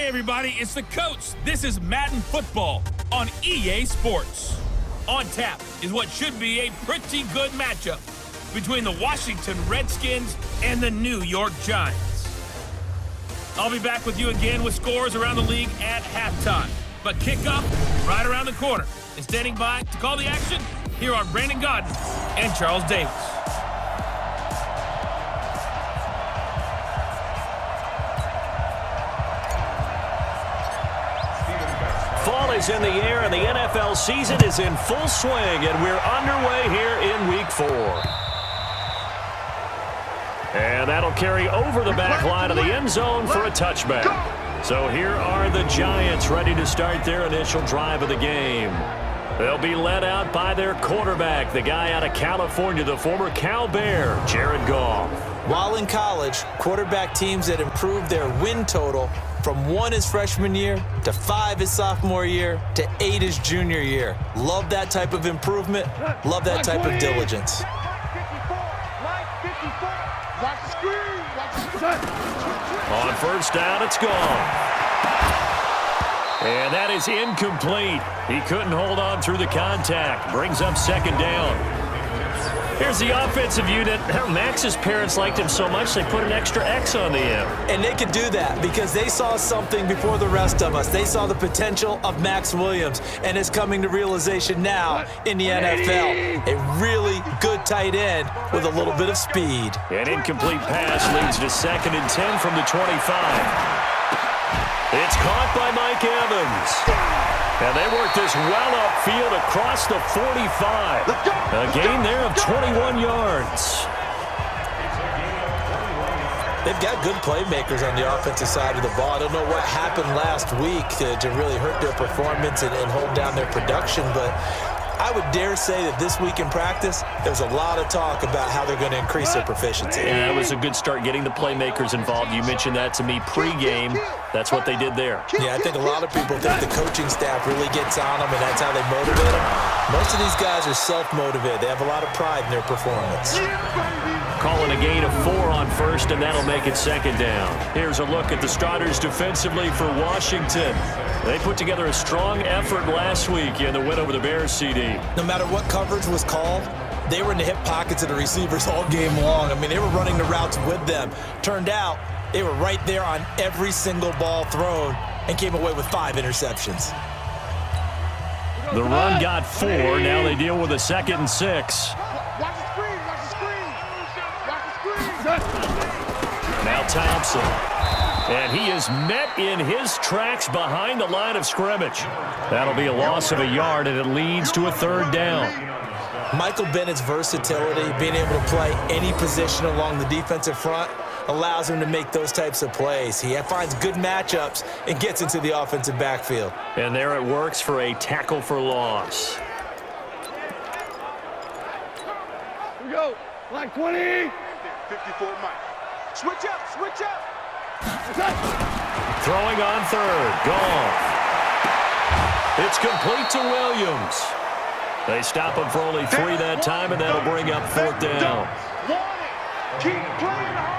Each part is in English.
Hey everybody, it's the coach. This is Madden Football on EA Sports. On tap is what should be a pretty good matchup between the Washington Redskins and the New York Giants. I'll be back with you again with scores around the league at halftime. But kickoff right around the corner. And standing by to call the action, here are Brandon Godden and Charles Davis. Fall is in the air, and the NFL season is in full swing, and we're underway here in Week 4. And that'll carry over the back line of the end zone for a touchback. So here are the Giants ready to start their initial drive of the game. They'll be led out by their quarterback, the guy out of California, the former Cal Bear, Jared Goff. While in college, quarterback teams that improved their win total from 1 his freshman year to 5 his sophomore year to 8 his junior year. Love that type of improvement. Love that type of diligence. On first down, it's gone. And that is incomplete. He couldn't hold on through the contact. Brings up second down. Here's the offensive unit. Max's parents liked him so much they put an extra X on the end. And they could do that because they saw something before the rest of us. They saw the potential of Max Williams, and it's coming to realization now in the NFL. A really good tight end with a little bit of speed. An incomplete pass leads to 2nd and 10 from the 25. It's caught by Mike Evans. And they work this well upfield across the 45. A gain there of 21 yards. They've got good playmakers on the offensive side of the ball. I don't know what happened last week to really hurt their performance and hold down their production, but I would dare say that this week in practice, there's a lot of talk about how they're going to increase their proficiency. Yeah, that was a good start getting the playmakers involved. You mentioned that to me pregame. That's what they did there. Yeah, I think a lot of people think the coaching staff really gets on them, and that's how they motivate them. Most of these guys are self-motivated. They have a lot of pride in their performance. Calling a gain of 4 on first, and that'll make it second down. Here's a look at the starters defensively for Washington. They put together a strong effort last week in the win over the Bears, CD. No matter what coverage was called, they were in the hip pockets of the receivers all game long. I mean, they were running the routes with them. Turned out, they were right there on every single ball thrown and came away with 5 interceptions. The run got 4. Now they deal with a 2nd and 6. Now Thompson. And he is met in his tracks behind the line of scrimmage. That'll be a loss of a yard, and it leads to a 3rd down. Michael Bennett's versatility, being able to play any position along the defensive front, allows him to make those types of plays. He finds good matchups and gets into the offensive backfield. And there it works for a tackle for loss. Here we go. Like 20. 54 Mike. Switch up, switch up. Throwing on 3rd. Goff. It's complete to Williams. They stop him for only 3 that time, and that'll bring up 4th down.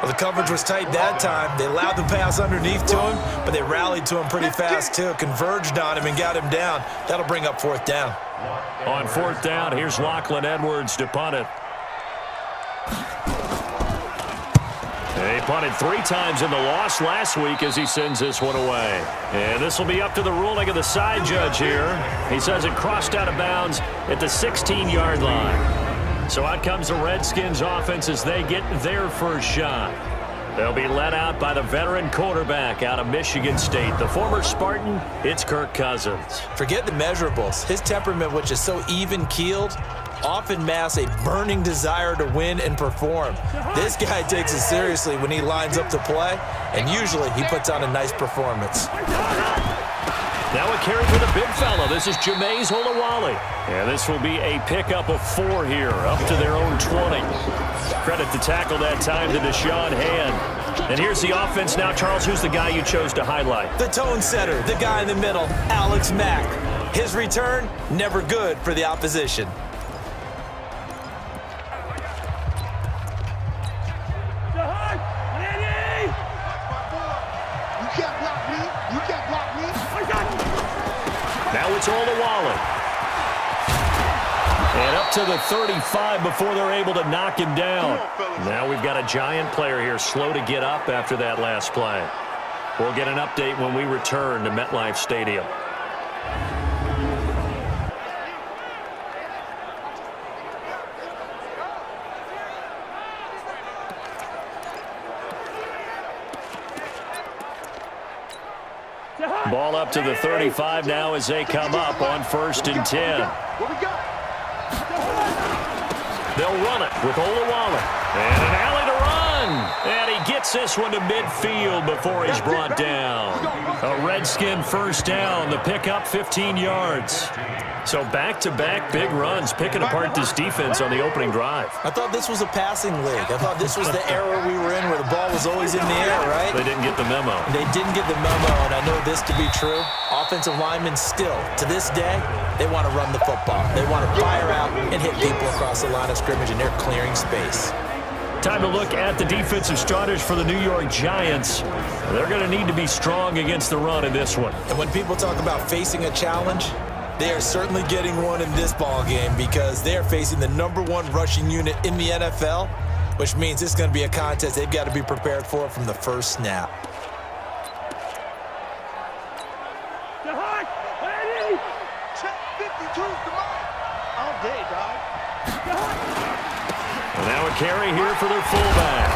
Well, the coverage was tight that time. They allowed the pass underneath to him, but they rallied to him pretty fast, too. Converged on him and got him down. That'll bring up 4th down. On 4th down, here's Lachlan Edwards to punt it. They punted 3 times in the loss last week as he sends this one away. And this will be up to the ruling of the side judge here. He says it crossed out of bounds at the 16-yard line. So out comes the Redskins offense as they get their first shot. They'll be led out by the veteran quarterback out of Michigan State. The former Spartan, it's Kirk Cousins. Forget the measurables. His temperament, which is so even-keeled, often masks a burning desire to win and perform. This guy takes it seriously when he lines up to play, and usually he puts on a nice performance. Now a carry for the big fella. This is Jameis Olawale. And this will be a pickup of 4 here, up to their own 20. Credit to tackle that time to Deshaun Hand. And here's the offense now. Charles, who's the guy you chose to highlight? The tone setter, the guy in the middle, Alex Mack. His return, never good for the opposition. You can't block me. You can't up to the 35 before they're able to knock him down. Now we've got a giant player here slow to get up after that last play. We'll get an update when we return to MetLife Stadium. Ball up to the 35 now as they come up on 1st and 10. They'll run it with Olawale. And an alley to run. And he gets this one to midfield before he's brought down. A Redskin first down. The pickup 15 yards. So back-to-back big runs picking apart this defense on the opening drive. I thought this was a passing league. I thought this was the era we were in where the ball was always in the air, right? They didn't get the memo. They didn't get the memo, and I know this to be true. Offensive linemen still, to this day, they want to run the football. They want to fire out and hit people across the line of scrimmage, and they're clearing space. Time to look at the defensive starters for the New York Giants. They're going to need to be strong against the run in this one. And when people talk about facing a challenge, they are certainly getting one in this ball game because they are facing the #1 rushing unit in the NFL, which means it's going to be a contest they've got to be prepared for from the first snap. Check 52, come on. All day, dog. And now a carry here for their fullback.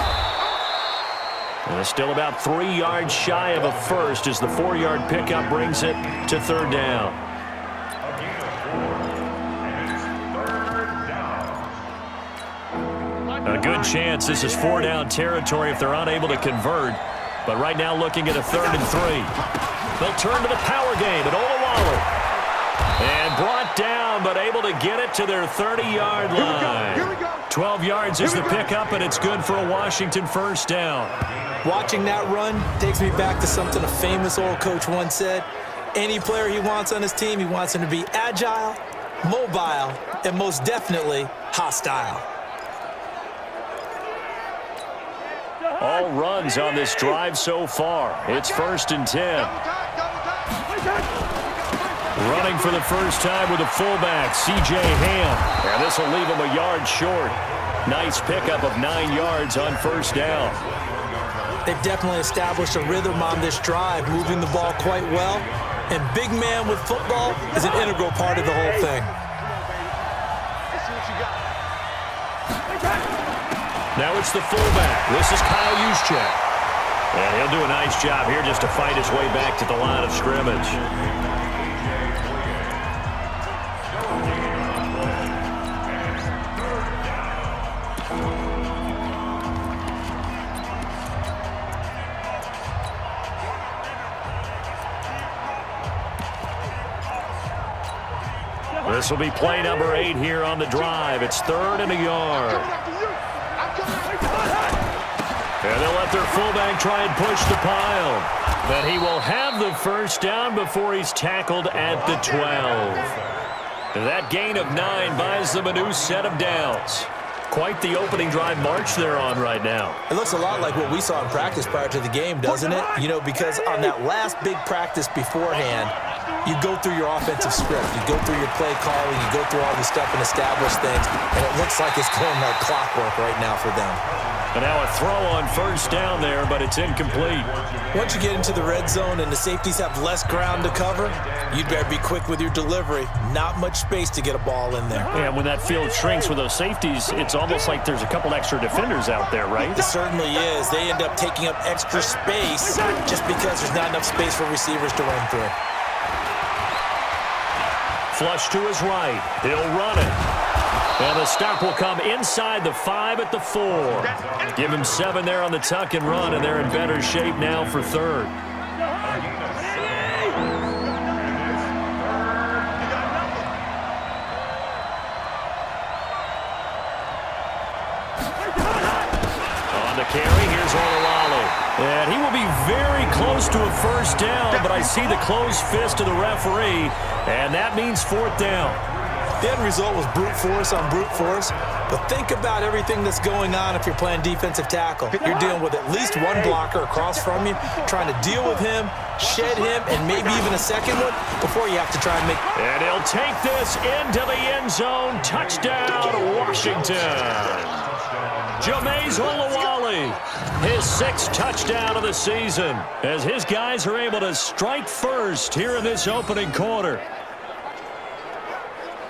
And it's still about 3 yards shy of a first as the 4-yard pickup brings it to 3rd down. A good chance this is 4-down territory if they're unable to convert. But right now looking at a 3rd and 3. They'll turn to the power game at Olawale. And brought down, but able to get it to their 30-yard line. 12 yards is the pickup, and it's good for a Washington first down. Watching that run takes me back to something a famous old coach once said. Any player he wants on his team, he wants him to be agile, mobile, and most definitely hostile. All runs on this drive so far. It's 1st and 10. Running for the first time with a fullback, C.J. Ham. And this will leave him a yard short. Nice pickup of 9 yards on 1st down. They've definitely established a rhythm on this drive, moving the ball quite well. And big man with football is an integral part of the whole thing. Now it's the fullback. This is Kyle Juszczyk. And he'll do a nice job here just to fight his way back to the line of scrimmage. This will be play number 8 here on the drive. It's 3rd and a yard. And they'll let their fullback try and push the pile. But he will have the first down before he's tackled at the 12. That gain of 9 buys them a new set of downs. Quite the opening drive march they're on right now. It looks a lot like what we saw in practice prior to the game, doesn't it? You know, because on that last big practice beforehand, you go through your offensive script, you go through your play calling, you go through all the stuff and establish things, and it looks like it's going like clockwork right now for them. And now a throw on first down there, but it's incomplete. Once you get into the red zone and the safeties have less ground to cover, you'd better be quick with your delivery. Not much space to get a ball in there. Yeah, when that field shrinks with those safeties, it's almost like there's a couple extra defenders out there, right? It certainly is. They end up taking up extra space just because there's not enough space for receivers to run through. Flush to his right. He'll run it. And the stop will come inside the 5 at the 4. Give him 7 there on the tuck and run, and they're in better shape now for 3rd. On the carry, here's Olawale. And he will be very close to a first down, but I see the closed fist of the referee, and that means 4th down. The end result was brute force on brute force. But think about everything that's going on if you're playing defensive tackle. You're dealing with at least one blocker across from you, trying to deal with him, shed him, and maybe even a second one before you have to try and make... And he'll take this into the end zone. Touchdown, Washington. Jameis Olawale, his 6th touchdown of the season, as his guys are able to strike first here in this opening quarter.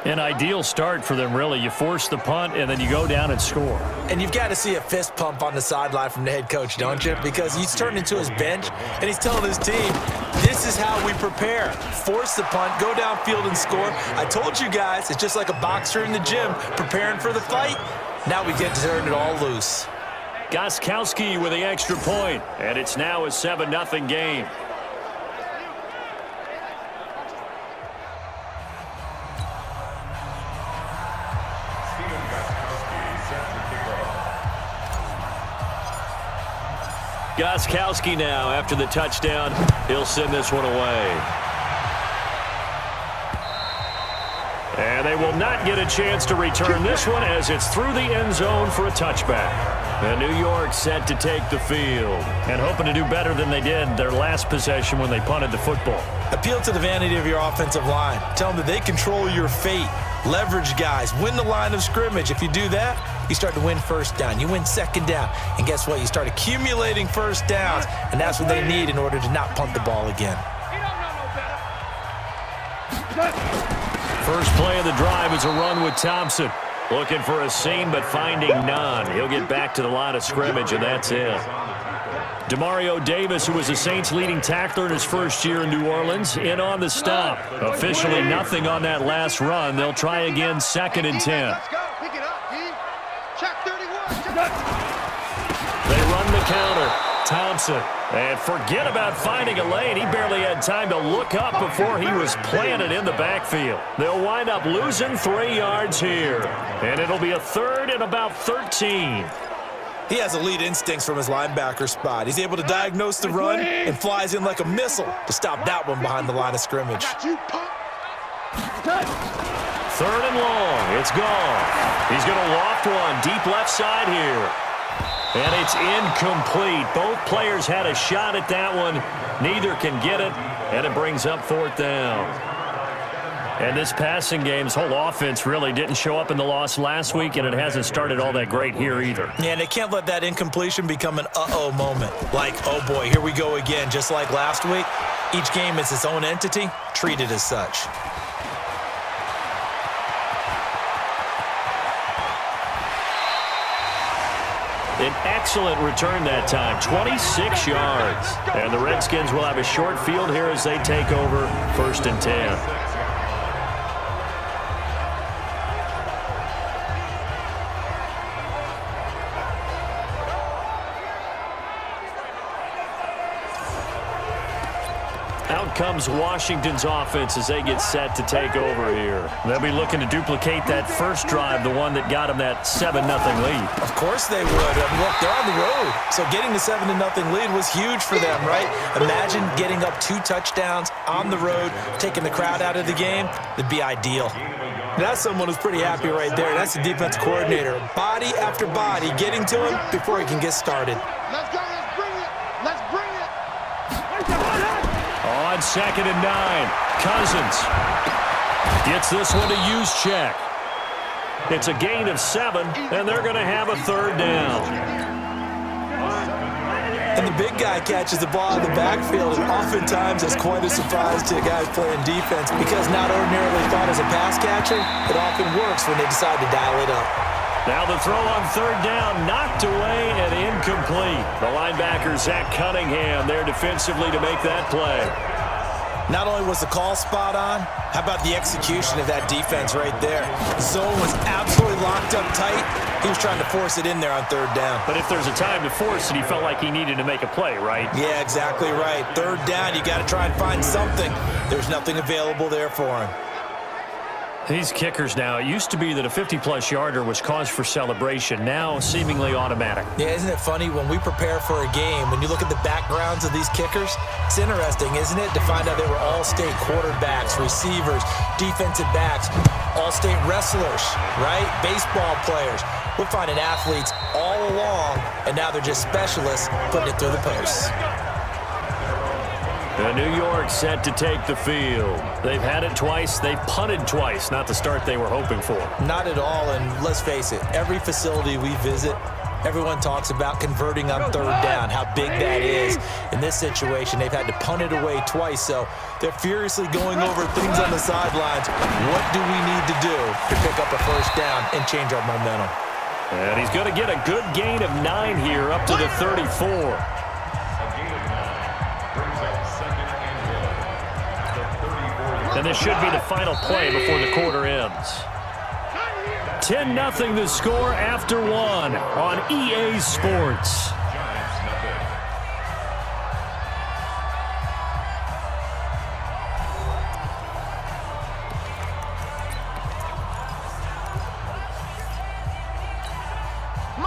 An ideal start for them, really. You force the punt, and then you go down and score. And you've got to see a fist pump on the sideline from the head coach, don't you? Because he's turned into his bench, and he's telling his team, this is how we prepare. Force the punt, go downfield and score. I told you guys, it's just like a boxer in the gym preparing for the fight. Now we get to turn it all loose. Gostkowski with the extra point, and it's now a 7-0 game. Gostkowski now after the touchdown. He'll send this one away. And they will not get a chance to return this one as it's through the end zone for a touchback. And New York set to take the field and hoping to do better than they did their last possession when they punted the football. Appeal to the vanity of your offensive line. Tell them that they control your fate. Leverage guys. Win the line of scrimmage. If you do that, you start to win first down. You win second down. And guess what? You start accumulating first downs. And that's what they need in order to not punt the ball again. First play of the drive is a run with Thompson. Looking for a seam, but finding none. He'll get back to the line of scrimmage, and that's it. Demario Davis, who was the Saints' leading tackler in his first year in New Orleans, in on the stop. Officially nothing on that last run. They'll try again, 2nd and 10. Let's go. Pick it up, D. Check 31. They run the counter. Thompson. And forget about finding a lane. He barely had time to look up before he was planted in the backfield. They'll wind up losing 3 yards here. And it'll be a 3rd and about 13. He has elite instincts from his linebacker spot. He's able to diagnose the run and flies in like a missile to stop that one behind the line of scrimmage. 3rd and long. It's gone. He's going to loft one deep left side here. And it's incomplete. Both players had a shot at that one. Neither can get it, and it brings up 4th down. And this passing game's whole offense really didn't show up in the loss last week, and it hasn't started all that great here either. Yeah, and they can't let that incompletion become an uh-oh moment. Like, oh boy, here we go again, just like last week. Each game is its own entity, treated as such. An excellent return that time, 26 yards. And the Redskins will have a short field here as they take over 1st and 10. Out comes Washington's offense as they get set to take over here. They'll be looking to duplicate that first drive, the one that got them that 7-0 lead. Of course they would. Look, they're on the road. So getting the 7-0 lead was huge for them, right? Imagine getting up 2 touchdowns on the road, taking the crowd out of the game. It'd be ideal. That's someone who's pretty happy right there. That's the defense coordinator. Body after body getting to him before he can get started. Let's go. Let's bring it. Let's bring it. On 2nd and 9, Cousins gets this one to use check. It's a gain of 7, and they're going to have a 3rd down. And the big guy catches the ball in the backfield, and oftentimes it's quite a surprise to guys playing defense because not ordinarily thought as a pass catcher, it often works when they decide to dial it up. Now the throw on 3rd down, knocked away and incomplete. The linebacker, Zach Cunningham, there defensively to make that play. Not only was the call spot on, how about the execution of that defense right there? The zone was absolutely locked up tight. He was trying to force it in there on 3rd down. But if there's a time to force it, he felt like he needed to make a play, right? Yeah, exactly right. 3rd down, you got to try and find something. There's nothing available there for him. These kickers now, it used to be that a 50-plus yarder was cause for celebration. Now, seemingly automatic. Yeah, isn't it funny? When we prepare for a game, when you look at the backgrounds of these kickers, it's interesting, isn't it, to find out they were all-state quarterbacks, receivers, defensive backs, all-state wrestlers, right? Baseball players. We're finding athletes all along, and now they're just specialists putting it through the posts. New York set to take the field. They've had it twice. They've punted twice. Not the start they were hoping for. Not at all, and let's face it, every facility we visit, everyone talks about converting on third down, how big that is. In this situation, they've had to punt it away twice, so they're furiously going over things on the sidelines. What do we need to do to pick up a first down and change our momentum? And he's going to get a good gain of 9 here up to the 34. And this should be the final play before the quarter ends. 10-0 the score after 1 on EA Sports.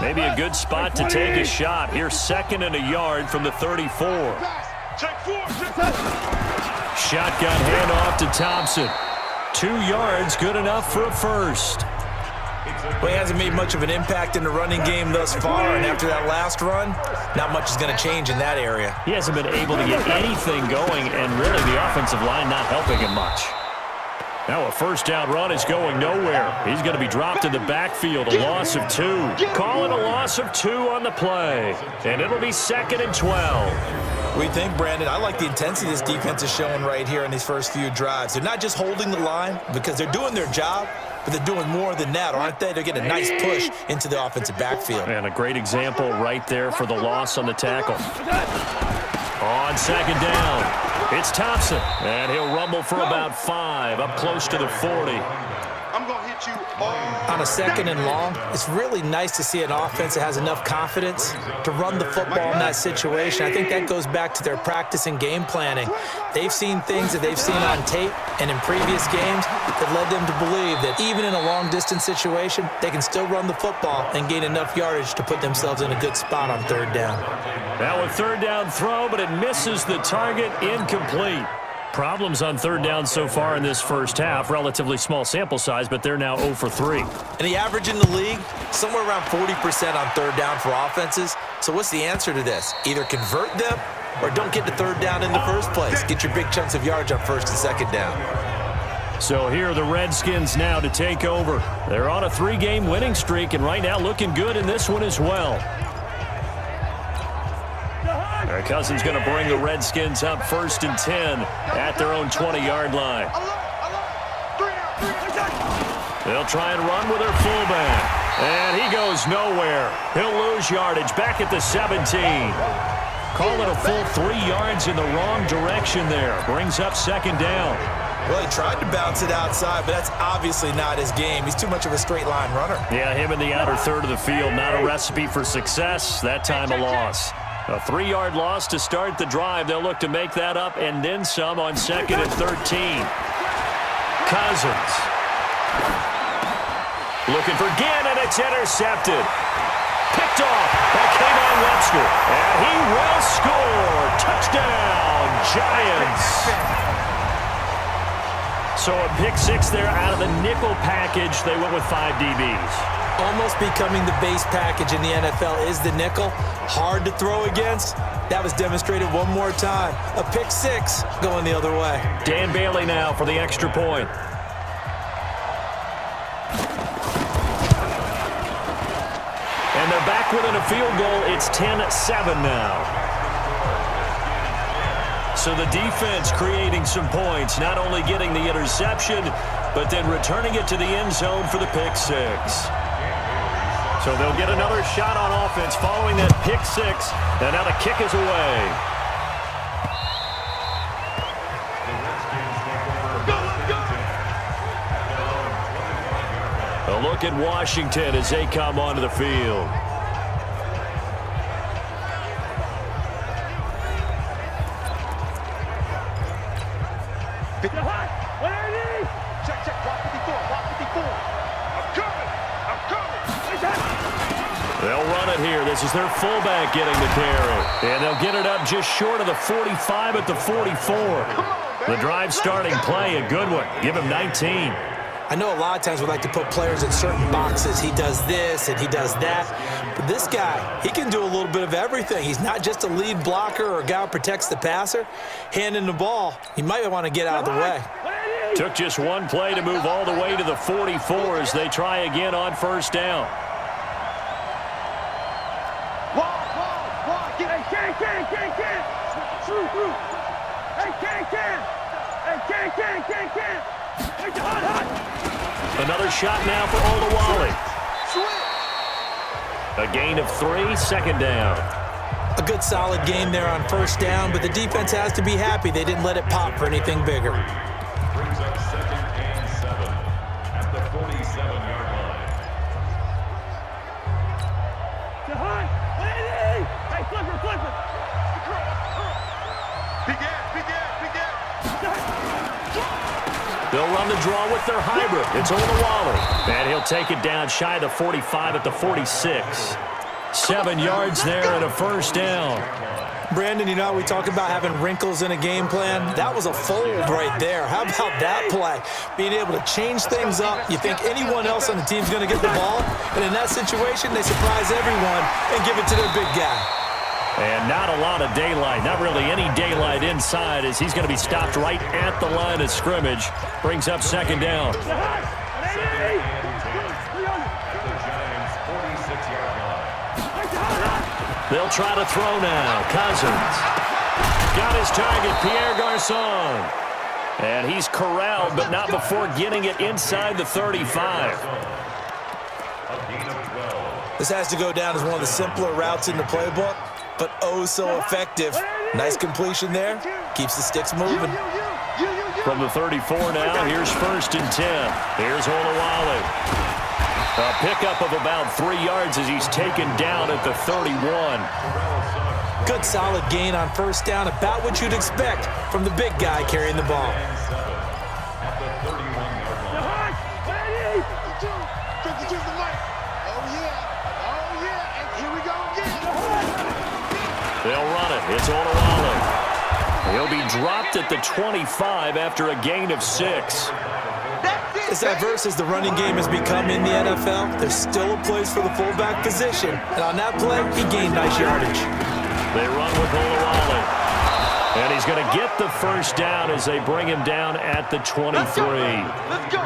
Maybe a good spot to take a shot. Here's 2nd and a yard from the 34. Shotgun handoff to Thompson. 2 yards, good enough for a first. Well, he hasn't made much of an impact in the running game thus far, and after that last run, not much is going to change in that area. He hasn't been able to get anything going, and really the offensive line not helping him much. Now a first down run is going nowhere. He's going to be dropped in the backfield, a loss of 2. Call it a loss of 2 on the play, and it'll be 2nd and 12. What do you think, Brandon? I like the intensity this defense is showing right here in these first few drives. They're not just holding the line because they're doing their job, but they're doing more than that, aren't they? They're getting a nice push into the offensive backfield. And a great example right there for the loss on the tackle. On 2nd down, it's Thompson, and he'll rumble for about 5, up close to the 40. I'm going to hit you On a 2nd and long, it's really nice to see an offense that has enough confidence to run the football in that situation. I think that goes back to their practice and game planning. They've seen things that they've seen on tape and in previous games that led them to believe that even in a long-distance situation, they can still run the football and gain enough yardage to put themselves in a good spot on 3rd down. Now a 3rd down throw, but it misses the target, incomplete. Problems on 3rd down so far in this first half. Relatively small sample size, but they're now 0 for 3. And the average in the league, somewhere around 40% on 3rd down for offenses. So what's the answer to this? Either convert them or don't get to 3rd down in the first place. Get your big chunks of yards on 1st and 2nd down. So here are the Redskins now to take over. They're on a 3-game winning streak, and right now looking good in this one as well. Cousins going to bring the Redskins up 1st and 10 at their own 20-yard line. They'll try and run with their fullback. And he goes nowhere. He'll lose yardage back at the 17. Call it a full 3 yards in the wrong direction there. Brings up 2nd down. Well, he tried to bounce it outside, but that's obviously not his game. He's too much of a straight-line runner. Yeah, him in the outer third of the field. Not a recipe for success. That time a loss. A 3-yard loss to start the drive. They'll look to make that up and then some on 2nd and 13. Cousins. Looking for Gannon. It's intercepted. Picked off by Kayvon Webster. And he will score. Touchdown, Giants. So a pick 6 there out of the nickel package. They went with 5 DBs. Almost becoming the base package in the NFL is the nickel. Hard to throw against. That was demonstrated one more time. A pick 6 going the other way. Dan Bailey now for the extra point. And they're back within a field goal. It's 10-7 now. So the defense creating some points, not only getting the interception, but then returning it to the end zone for the pick 6. So they'll get another shot on offense following that pick 6. And now the kick is away. A look at Washington as they come onto the field. Check, drop 54. They'll run it here. This is their fullback getting the carry. And they'll get it up just short of the 45 at the 44. The drive starting play, a good one. Give him 19. I know a lot of times we like to put players in certain boxes. He does this and he does that. But this guy, he can do a little bit of everything. He's not just a lead blocker or a guy who protects the passer. Handing the ball, he might want to get out of the way. Took just one play to move all the way to the 44 as they try again on first down. Another shot now for Olawale. A gain of 3, second down. A good solid gain there on first down, but the defense has to be happy they didn't let it pop for anything bigger. Brings up 2nd and 7 at the 47-yard line. Hey, flipper. They'll run the draw with their hybrid. It's Olawale. And he'll take it down shy of the 45 at the 46. 7 yards there and a first down. Brandon, you know, we talk about having wrinkles in a game plan. That was a fold right there. How about that play? Being able to change things up. You think anyone else on the team's going to get the ball, and in that situation, they surprise everyone and give it to their big guy. And not a lot of daylight, not really any daylight inside as he's going to be stopped right at the line of scrimmage. Brings up second down. They'll try to throw now. Cousins got his target, Pierre Garçon. And he's corralled, but not before getting it inside the 35. This has to go down as one of the simpler routes in the playbook, but oh so effective. Nice completion there. Keeps the sticks moving. From the 34 now, here's 1st and 10. Here's Olawale. A pickup of about 3 yards as he's taken down at the 31. Good solid gain on first down, about what you'd expect from the big guy carrying the ball. They'll run it. It's Olawale. He'll be dropped at the 25 after a gain of 6. As diverse as the running game has become in the NFL, there's still a place for the fullback position. And on that play, he gained nice yardage. They run with Olawale. And he's going to get the first down as they bring him down at the 23. Let's go.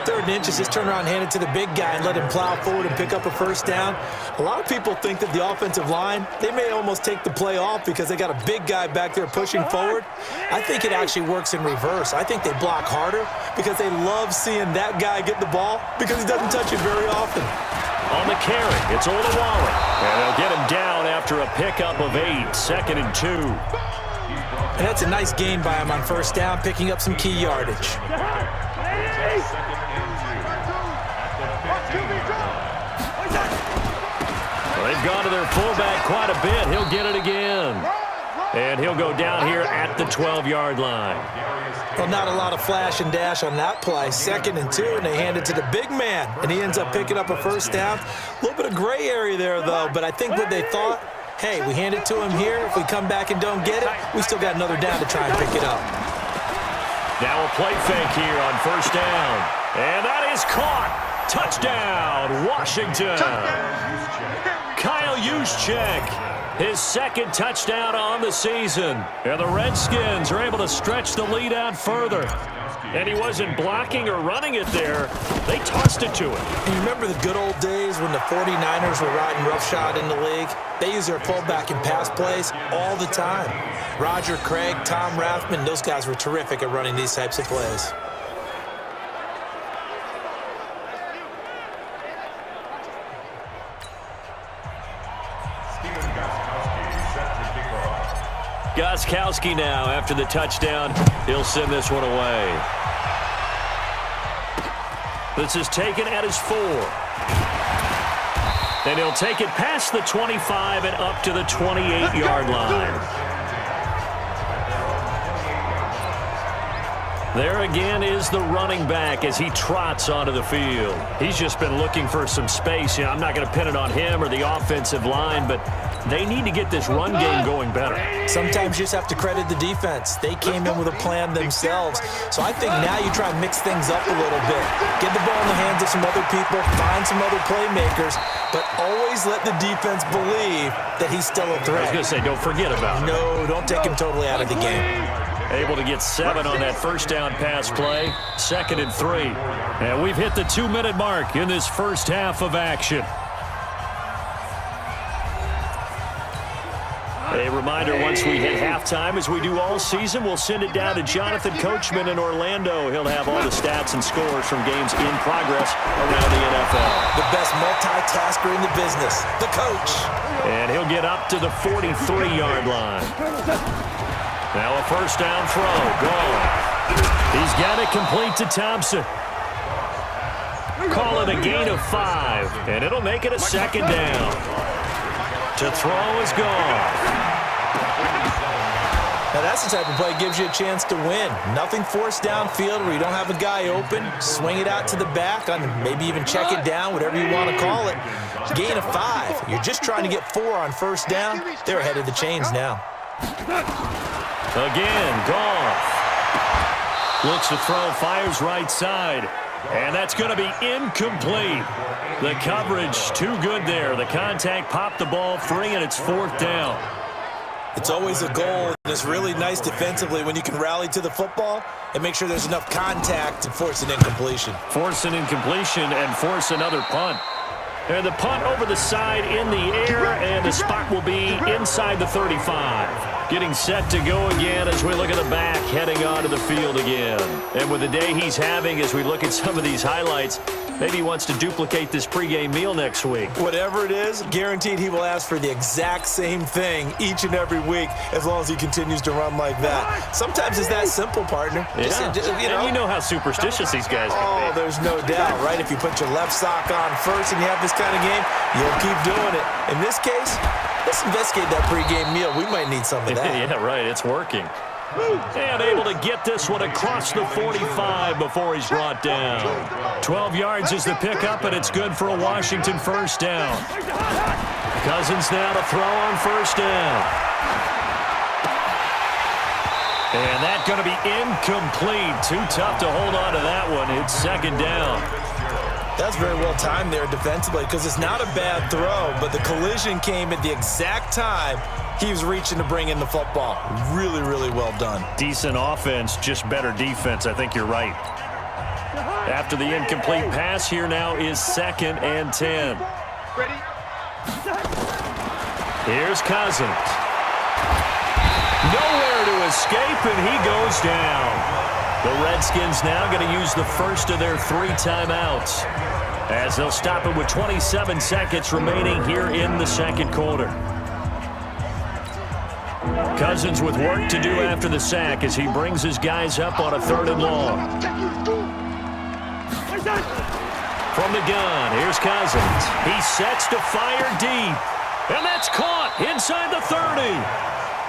3rd and inches, just turn around and hand it to the big guy and let him plow forward and pick up a first down. A lot of people think that the offensive line, they may almost take the play off because they got a big guy back there pushing forward. I think it actually works in reverse. I think they block harder because they love seeing that guy get the ball because he doesn't touch it very often. On the carry, it's Olawale. And they'll get him down after a pickup of 8, 2nd and 2. And that's a nice gain by him on first down, picking up some key yardage. They've gone to their fullback quite a bit. He'll get it again. And he'll go down here at the 12-yard line. Well, not a lot of flash and dash on that play. 2nd and 2, and they hand it to the big man. And he ends up picking up a first down. A little bit of gray area there, though. But I think what they thought, hey, we hand it to him here. If we come back and don't get it, we still got another down to try and pick it up. Now a play fake here on first down. And that is caught. Touchdown, Washington. Kyle Juszczyk, his 2nd touchdown on the season. And the Redskins are able to stretch the lead out further. And he wasn't blocking or running it there. They tossed it to him. And you remember the good old days when the 49ers were riding roughshod in the league? They use their fullback in pass plays all the time. Roger Craig, Tom Rathman, those guys were terrific at running these types of plays. Gostkowski now after the touchdown. He'll send this one away. This is taken at his 4. And he'll take it past the 25 and up to the 28-yard line. There again is the running back as he trots onto the field. He's just been looking for some space. I'm not going to pin it on him or the offensive line, but they need to get this run game going better. Sometimes you just have to credit the defense. They came in with a plan themselves. So I think now you try and mix things up a little bit. Get the ball in the hands of some other people, find some other playmakers, but always let the defense believe that he's still a threat. I was going to say, don't forget about it. No, don't take him totally out of the game. Able to get 7 on that first down pass play. 2nd and 3. And we've hit the 2-minute mark in this first half of action. A reminder, once we hit halftime, as we do all season, we'll send it down to Jonathan Coachman in Orlando. He'll have all the stats and scores from games in progress around the NFL. The best multitasker in the business, the coach. And he'll get up to the 43-yard line. Now a first down throw, gone. He's got it complete to Thompson. Call it a gain of 5, and it'll make it a 2nd down. To throw is gone. Now that's the type of play that gives you a chance to win. Nothing forced downfield where you don't have a guy open. Swing it out to the back, maybe even check it down, whatever you want to call it. Gain of 5. You're just trying to get 4 on first down. They're ahead of the chains now. Again, Goff. Looks to throw, fires right side. And that's going to be incomplete. The coverage too good there. The contact popped the ball free, and it's 4th down. It's always a goal, and it's really nice defensively when you can rally to the football and make sure there's enough contact to force an incompletion. Force an incompletion and force another punt. And the punt over the side in the air, and the spot will be inside the 35. Getting set to go again as we look at the back, heading onto the field again. And with the day he's having, as we look at some of these highlights, maybe he wants to duplicate this pregame meal next week. Whatever it is, guaranteed he will ask for the exact same thing each and every week as long as he continues to run like that. Sometimes it's that simple, partner. Yeah. And you know how superstitious these guys can be. There's no doubt, right? If you put your left sock on first and you have this kind of game, you'll keep doing it. In this case, let's investigate that pregame meal. We might need some of that. Yeah, right. It's working. And able to get this one across the 45 before he's brought down. 12 yards is the pickup, and it's good for a Washington first down. Cousins now to throw on first down. And that's going to be incomplete. Too tough to hold on to that one. It's 2nd down. That's very well timed there defensively because it's not a bad throw, but the collision came at the exact time he was reaching to bring in the football. Really, really well done. Decent offense, just better defense. I think you're right. After the incomplete pass, here now is 2nd and 10. Ready? Here's Cousins. Nowhere to escape, and he goes down. The Redskins now going to use the first of their 3 timeouts as they'll stop it with 27 seconds remaining here in the 2nd quarter. Cousins with work to do after the sack as he brings his guys up on a 3rd and long. From the gun, here's Cousins. He sets to fire deep, and that's caught inside the 30.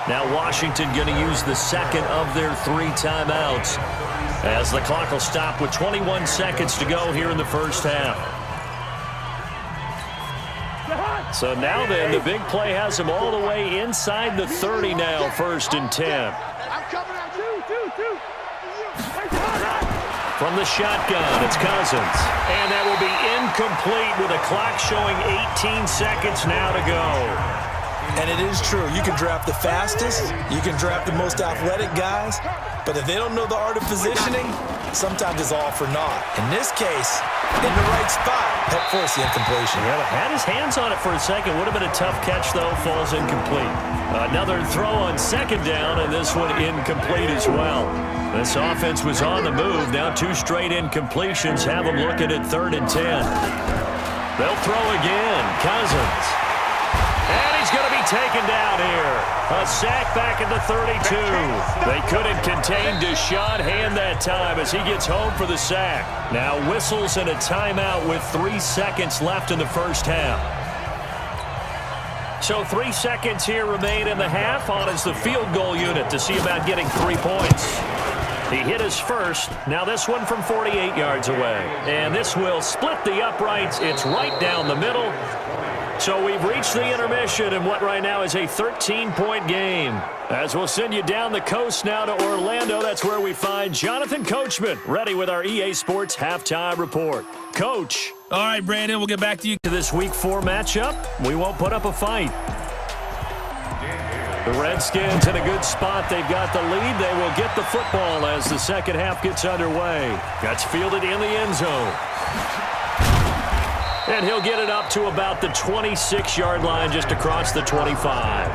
Now Washington going to use the 2nd of their 3 timeouts as the clock will stop with 21 seconds to go here in the first half. So now then, the big play has him all the way inside the 30 now, 1st and 10. From the shotgun, it's Cousins. And that will be incomplete with a clock showing 18 seconds now to go. And it is true. You can draft the fastest. You can draft the most athletic guys. But if they don't know the art of positioning, sometimes it's all for naught. In this case, in the right spot, help force the incompletion. Yeah, had his hands on it for a second. Would have been a tough catch, though. Falls incomplete. Another throw on 2nd down, and this one incomplete as well. This offense was on the move. Now 2 straight incompletions have them looking at 3rd and 10. They'll throw again. Cousins. And he's going to be taken down here. A sack back at the 32. They couldn't contain Deshaun Hand that time as he gets home for the sack. Now whistles and a timeout with 3 seconds left in the first half. So 3 seconds here remain in the half. On is the field goal unit to see about getting 3 points. He hit his first. Now this one from 48 yards away. And this will split the uprights. It's right down the middle. So we've reached the intermission in what right now is a 13-point game. As we'll send you down the coast now to Orlando, that's where we find Jonathan Coachman ready with our EA Sports Halftime Report. Coach. All right, Brandon, we'll get back to you. To this Week 4 matchup, we won't put up a fight. The Redskins in a good spot. They've got the lead. They will get the football as the second half gets underway. That's fielded in the end zone. And he'll get it up to about the 26-yard line just across the 25.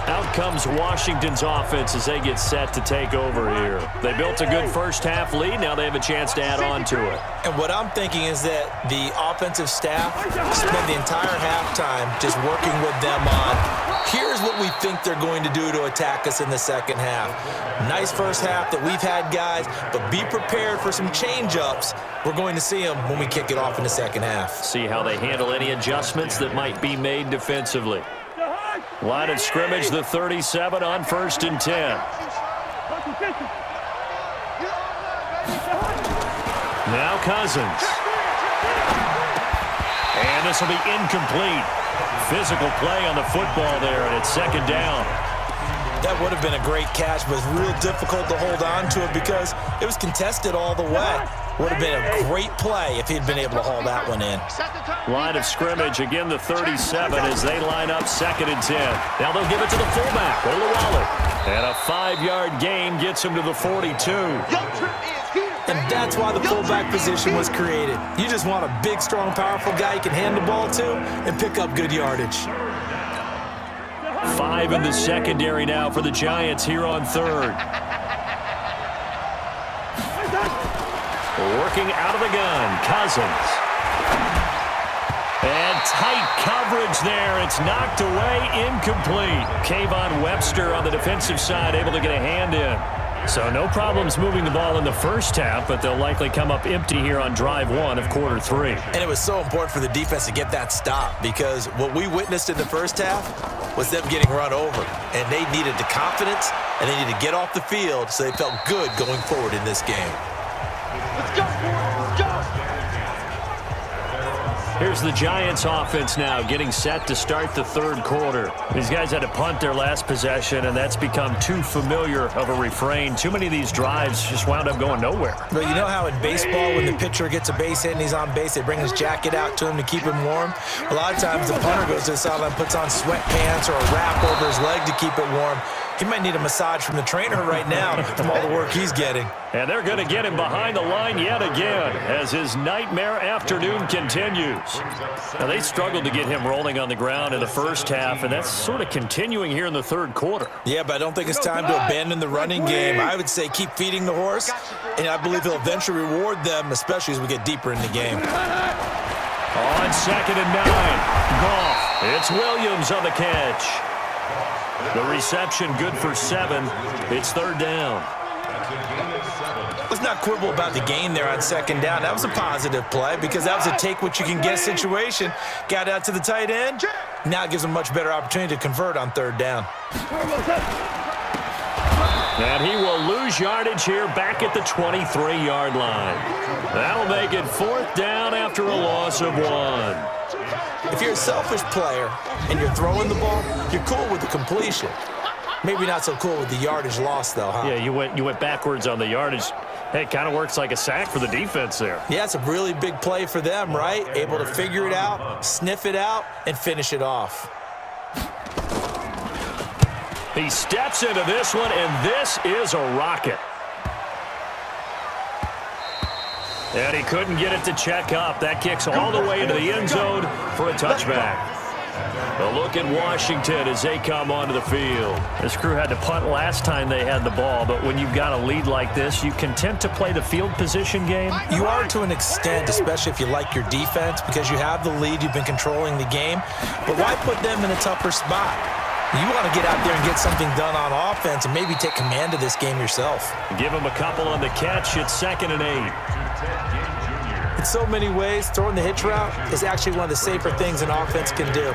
Out comes Washington's offense as they get set to take over here. They built a good first-half lead. Now they have a chance to add on to it. And what I'm thinking is that the offensive staff spend the entire halftime just working with them on, here's what we think they're going to do to attack us in the second half. Nice first half that we've had, guys, but be prepared for some change-ups. We're going to see them when we kick it off in the second half. See how they handle any adjustments that might be made defensively. Line of scrimmage, the 37 on 1st and 10. Now Cousins. And this will be incomplete. Physical play on the football there, and it's second down. That would have been a great catch, but it's real difficult to hold on to it because it was contested all the way. Would have been a great play if he'd been able to haul that one in. Line of scrimmage, again the 37 as they line up 2nd and 10. Now they'll give it to the fullback, Olawale. And a 5-yard gain gets him to the 42. And that's why the fullback position was created. You just want a big, strong, powerful guy you can hand the ball to and pick up good yardage. 5 in the secondary now for the Giants here on 3rd. Working out of the gun, Cousins. And tight coverage there. It's knocked away, incomplete. Kayvon Webster on the defensive side able to get a hand in. So no problems moving the ball in the first half, but they'll likely come up empty here on drive 1 of quarter 3. And it was so important for the defense to get that stop because what we witnessed in the first half was them getting run over. And they needed the confidence, and they needed to get off the field so they felt good going forward in this game. Let's go, let's go. Here's the Giants offense now getting set to start the 3rd quarter. These guys had to punt their last possession, and that's become too familiar of a refrain. Too many of these drives just wound up going nowhere. But you know how in baseball when the pitcher gets a base hit and he's on base, they bring his jacket out to him to keep him warm? A lot of times the punter goes to the sideline, puts on sweatpants or a wrap over his leg to keep it warm. He might need a massage from the trainer right now from all the work he's getting. And they're going to get him behind the line yet again as his nightmare afternoon continues. Now, they struggled to get him rolling on the ground in the first half, and that's sort of continuing here in the 3rd quarter. Yeah, but I don't think it's time to abandon the running game. I would say keep feeding the horse, and I believe he'll eventually reward them, especially as we get deeper in the game. On 2nd and 9, Goff. It's Williams on the catch. The reception good for 7. It's 3rd down. Let's not quibble about the gain there on 2nd down. That was a positive play because that was a take-what-you-can-get situation. Got out to the tight end. Now it gives them a much better opportunity to convert on 3rd down. And he will lose yardage here back at the 23-yard line. That'll make it 4th down after a loss of 1. If you're a selfish player and you're throwing the ball, you're cool with the completion. Maybe not so cool with the yardage loss, though, huh? Yeah, you went backwards on the yardage. Hey, it kind of works like a sack for the defense there. Yeah, it's a really big play for them, right? Able to figure it out, sniff it out, and finish it off. He steps into this one, and this is a rocket. And he couldn't get it to check up. That kicks all the way into the end zone for a touchback. A look at Washington as they come onto the field. This crew had to punt last time they had the ball, but when you've got a lead like this, you content to play the field position game? You are to an extent, especially if you like your defense, because you have the lead, you've been controlling the game. But why put them in a tougher spot? You want to get out there and get something done on offense and maybe take command of this game yourself. Give him a couple on the catch. It's 2nd and 8. In so many ways, throwing the hitch route is actually one of the safer things an offense can do.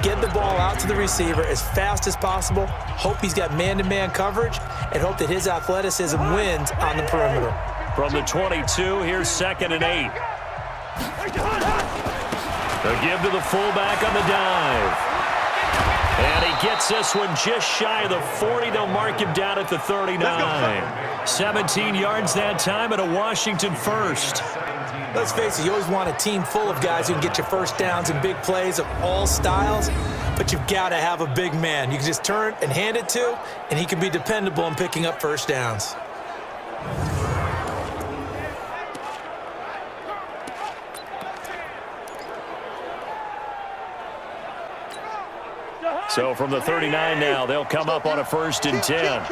Get the ball out to the receiver as fast as possible. Hope he's got man-to-man coverage, and hope that his athleticism wins on the perimeter. From the 22, here's 2nd and 8. The give to the fullback on the dive. And he gets this one just shy of the 40. They'll mark him down at the 39. 17 yards that time, and a Washington first. Let's face it, you always want a team full of guys who can get you first downs and big plays of all styles, but you've got to have a big man you can just turn and hand it to, and he can be dependable in picking up first downs. So from the 39 now, they'll come up on a 1st and 10.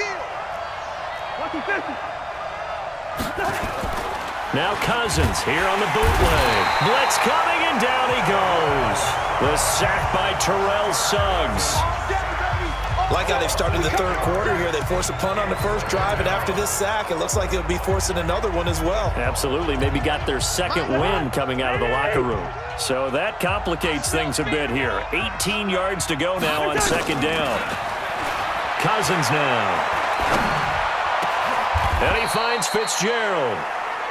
Now Cousins here on the bootleg. Blitz coming, and down he goes. The sack by Terrell Suggs. Like how they've started the 3rd quarter here. They force a punt on the first drive, and after this sack, it looks like they'll be forcing another one as well. Absolutely. Maybe got their 2nd win coming out of the locker room. So that complicates things a bit here. 18 yards to go now on 2nd down. Cousins now. And he finds Fitzgerald.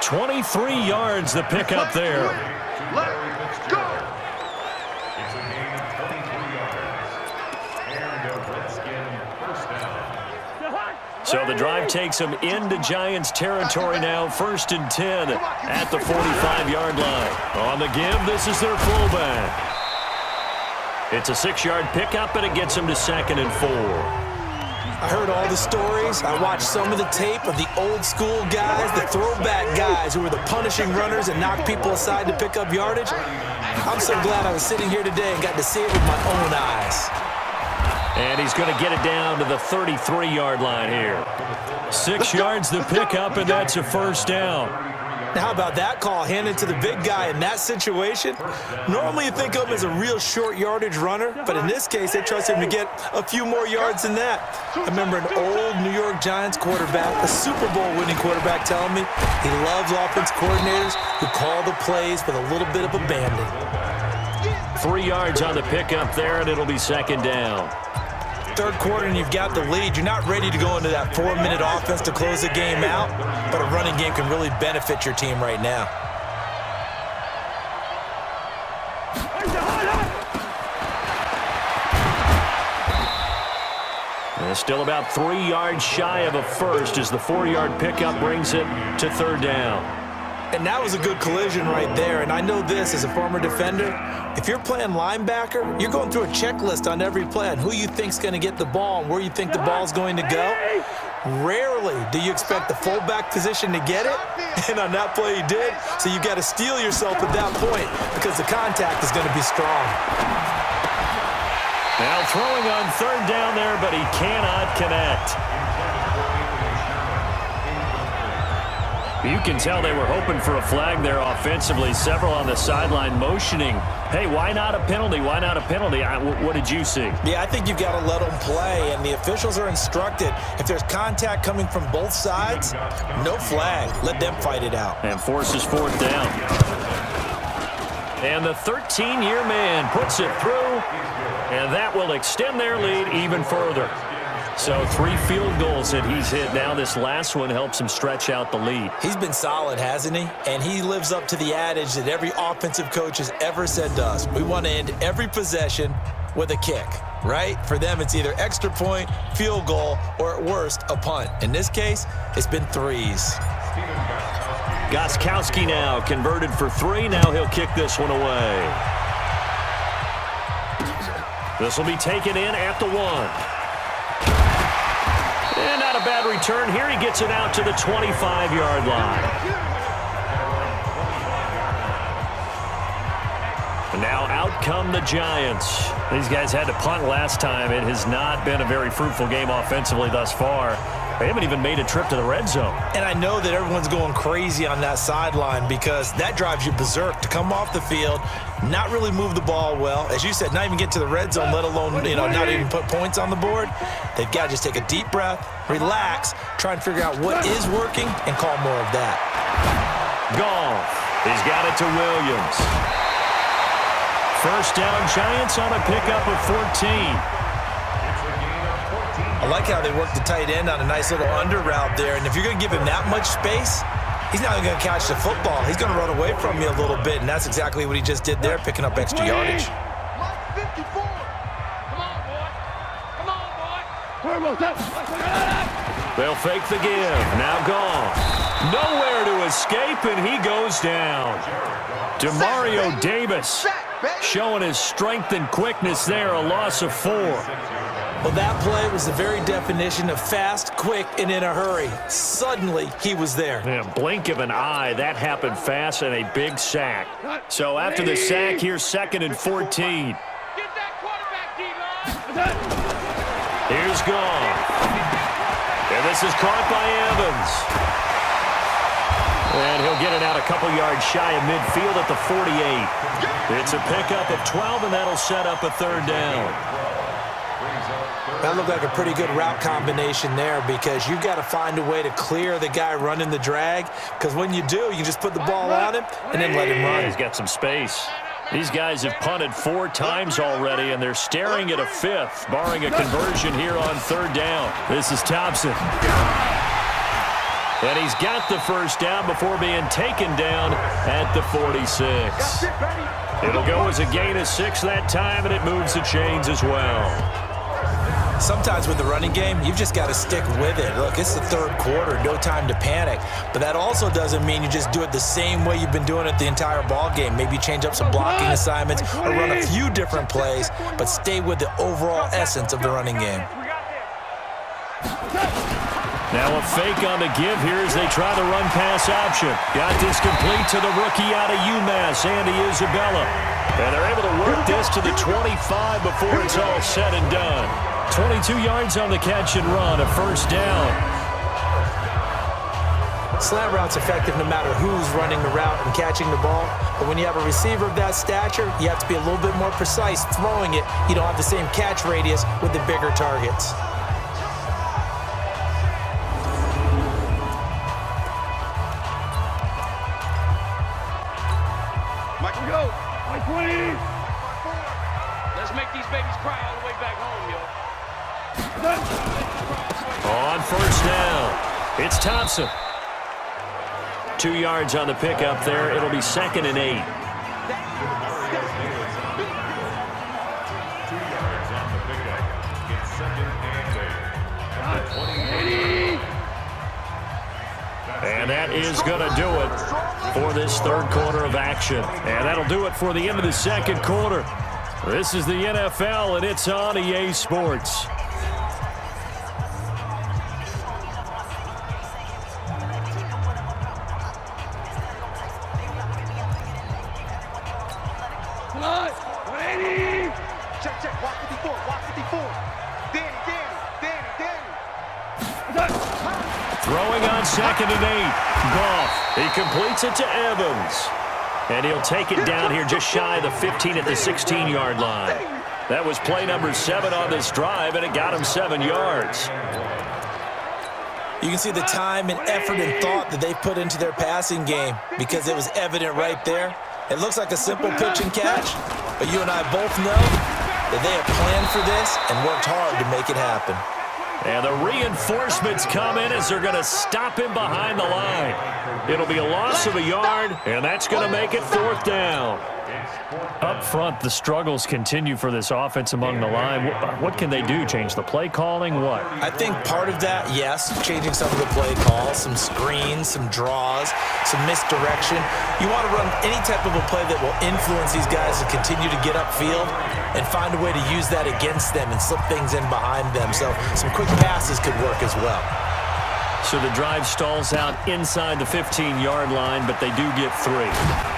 23 yards the pickup there. Let's go. It's a gain of 23 yards. And a Redskin first down. So the drive takes him into Giants territory now. 1st and 10 at the 45-yard line. On the give, this is their fullback. It's a 6-yard pickup, and it gets him to 2nd and 4. I heard all the stories. I watched some of the tape of the old school guys, the throwback guys who were the punishing runners and knocked people aside to pick up yardage. I'm so glad I was sitting here today and got to see it with my own eyes. And he's going to get it down to the 33-yard line here. 6 yards the pickup, and that's a 1st down. Now, how about that call handed to the big guy in that situation? Normally you think of him as a real short yardage runner, but in this case they trust him to get a few more yards than that. I remember an old New York Giants quarterback, a Super Bowl winning quarterback, telling me he loves offense coordinators who call the plays with a little bit of abandon. 3 yards on the pickup there, and it'll be 2nd down. 3rd quarter and you've got the lead. You're not ready to go into that 4-minute offense to close the game out, but a running game can really benefit your team right now. And still about 3 yards shy of a first as the 4-yard pickup brings it to 3rd down. And that was a good collision right there. And I know this as a former defender. If you're playing linebacker, you're going through a checklist on every play on who you think's going to get the ball and where you think the ball's going to go. Rarely do you expect the fullback position to get it. And on that play he did. So you've got to steel yourself at that point because the contact is going to be strong. Now throwing on 3rd down there, but he cannot connect. You can tell they were hoping for a flag there offensively. Several on the sideline motioning, hey, why not a penalty? Why not a penalty? What did you see? Yeah, I think you've got to let them play, and the officials are instructed. If there's contact coming from both sides, no flag. Let them fight it out. And forces 4th down. And the 13-year man puts it through, and that will extend their lead even further. So 3 field goals that he's hit now. This last one helps him stretch out the lead. He's been solid, hasn't he? And he lives up to the adage that every offensive coach has ever said to us. We want to end every possession with a kick, right? For them, it's either extra point, field goal, or at worst, a punt. In this case, it's been 3s. Gostkowski now converted for 3. Now he'll kick this one away. This will be taken in at the 1. And not a bad return here. He gets it out to the 25-yard line. And now out come the Giants. These guys had to punt last time. It has not been a very fruitful game offensively thus far. They haven't even made a trip to the red zone. And I know that everyone's going crazy on that sideline because that drives you berserk to come off the field, not really move the ball well. As you said, not even get to the red zone, let alone, not even put points on the board. They've got to just take a deep breath, relax, try and figure out what is working, and call more of that. Goff. He's got it to Williams. First down, Giants on a pickup of 14. I like how they work the tight end on a nice little under route there. And if you're going to give him that much space, he's not going to catch the football. He's going to run away from you a little bit, and that's exactly what he just did there, picking up extra yardage. They'll fake the give. Now gone. Nowhere to escape, and he goes down. Demario Davis showing his strength and quickness there, a loss of 4. Well, that play was the very definition of fast, quick, and in a hurry. Suddenly, he was there. Yeah, blink of an eye, that happened fast, and a big sack. So after the sack, here's 2nd and 14. Get that quarterback, D-line. Here's gone. And this is caught by Evans. And he'll get it out a couple yards shy of midfield at the 48. It's a pickup of 12, and that'll set up a 3rd down. That looked like a pretty good route combination there, because you've got to find a way to clear the guy running the drag, because when you do, you just put the ball on him and then let him run. He's got some space. These guys have punted 4 times already, and they're staring at a 5th, barring a conversion here on 3rd down. This is Thompson. And he's got the first down before being taken down at the 46. It'll go as a gain of 6 that time, and it moves the chains as well. Sometimes with the running game, you've just got to stick with it. Look, it's the 3rd quarter, no time to panic. But that also doesn't mean you just do it the same way you've been doing it the entire ball game. Maybe change up some blocking assignments or run a few different plays, but stay with the overall essence of the running game. Now a fake on the give here as they try the run-pass option. Got this complete to the rookie out of UMass, Andy Isabella. And they're able to work this to the 25 before it's all said and done. 22 yards on the catch and run, a 1st down. Slant route's effective no matter who's running the route and catching the ball. But when you have a receiver of that stature, you have to be a little bit more precise throwing it. You don't have the same catch radius with the bigger targets. Michael, go. 20. Let's make these babies cry all the way back home, yo. On 1st down, it's Thompson. 2 yards on the pickup there. It'll be 2nd and 8. 2 yards on the pickup. It's 2nd and 8. At the 28. And that is going to do it for this 3rd quarter of action. And that'll do it for the end of the 2nd quarter. This is the NFL, and it's on EA Sports. Check, walk 54, walk 54. Danny. Throwing on 2nd and 8. Goff, he completes it to Evans. And he'll take it down here just shy of the 15 at the 16-yard line. That was play number 7 on this drive, and it got him 7 yards. You can see the time and effort and thought that they put into their passing game, because it was evident right there. It looks like a simple pitch and catch, but you and I both know that they have planned for this and worked hard to make it happen. And the reinforcements come in as they're going to stop him behind the line. It'll be a loss of a yard, and that's going to make it 4th down. Up front, the struggles continue for this offense among the line. What can they do? Change the play calling? What? I think part of that, yes, changing some of the play calls, some screens, some draws, some misdirection. You want to run any type of a play that will influence these guys to continue to get upfield and find a way to use that against them and slip things in behind them. So some quick passes could work as well. So the drive stalls out inside the 15-yard line, but they do get 3.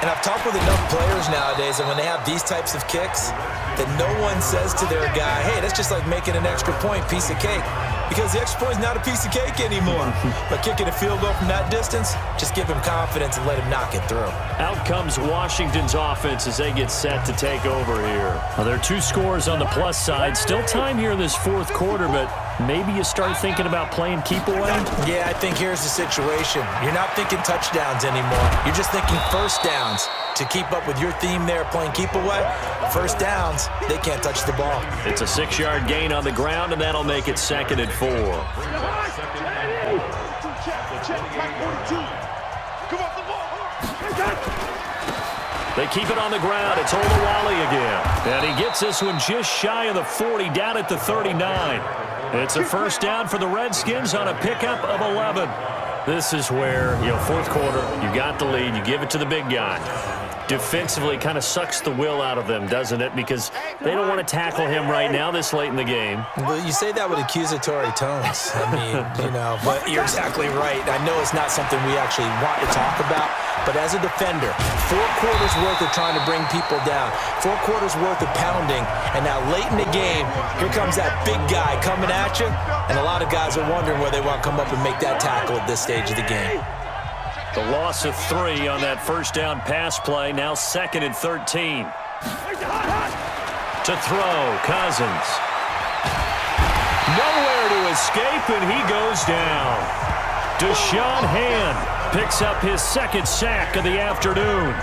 And I've talked with enough players nowadays, and when they have these types of kicks, that no one says to their guy, hey, that's just like making an extra point, piece of cake. Because the extra point is not a piece of cake anymore. But kicking a field goal from that distance, just give him confidence and let him knock it through. Out comes Washington's offense as they get set to take over here. Well, there are 2 scores on the plus side. Still time here in this 4th quarter, but maybe you start thinking about playing keep away? Yeah, I think here's the situation. You're not thinking touchdowns anymore. You're just thinking first downs. To keep up with your theme there, playing keep away, first downs, they can't touch the ball. It's a 6-yard gain on the ground, and that'll make it 2nd and 4. They keep it on the ground. It's Olawale again. And he gets this one just shy of the 40, down at the 39. It's a first down for the Redskins on a pickup of 11. This is where, fourth quarter, you got the lead, you give it to the big guy. Defensively kind of sucks the will out of them, doesn't it? Because they don't want to tackle him right now this late in the game. Well, you say that with accusatory tones. I mean, but you're exactly right. I know it's not something we actually want to talk about, but as a defender, 4 quarters worth of trying to bring people down, 4 quarters worth of pounding, and now late in the game, here comes that big guy coming at you, and a lot of guys are wondering where they want to come up and make that tackle at this stage of the game. The loss of 3 on that first down pass play, now 2nd and 13. To throw, Cousins. Nowhere to escape, and he goes down. Deshaun Hand picks up his 2nd sack of the afternoon.